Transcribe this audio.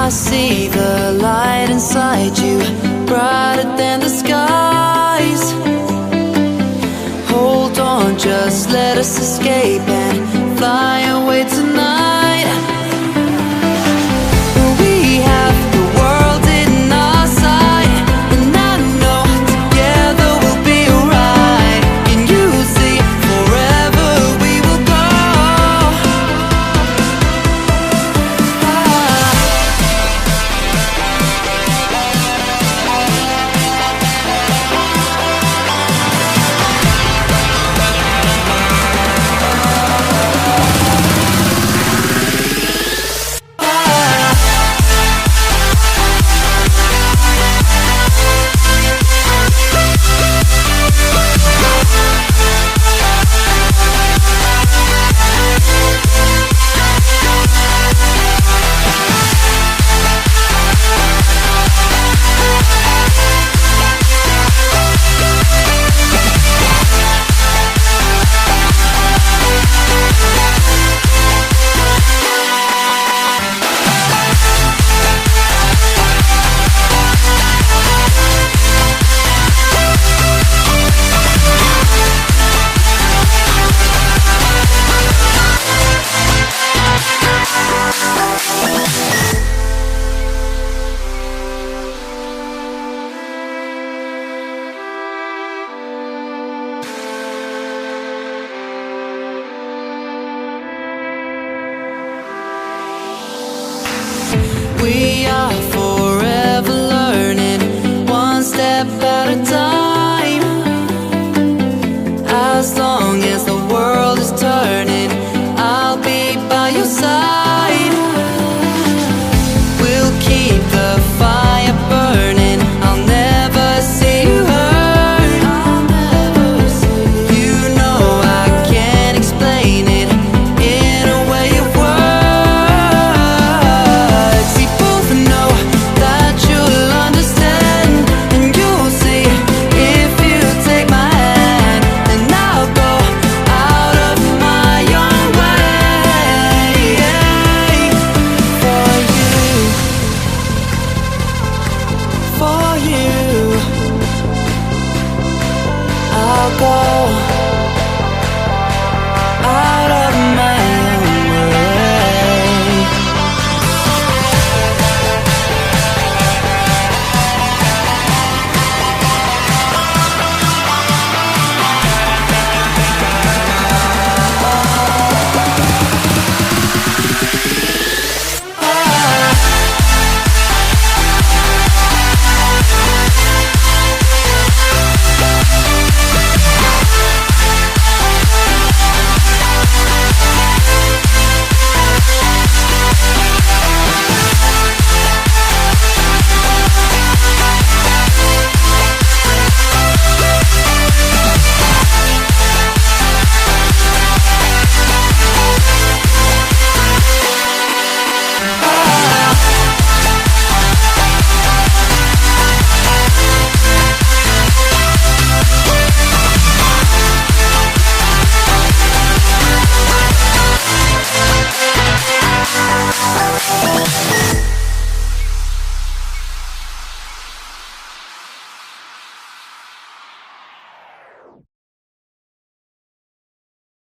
I see the light inside you, brighter than the skies. Hold on, just let us escape and fly away tonight. We have the world in our sight, and I know together we'll be alright. Can you see forever we will go? We are forever learning, one step at a time. As long as the world is turning, I'll be by your side. We'll keep the fire burning, I'll never see you hurt. You know I can't explain it in a way of words. We both know that you'll understand, and you'll see if you take my hand, and I'll go out of my own way for you. I'll go out of my own way.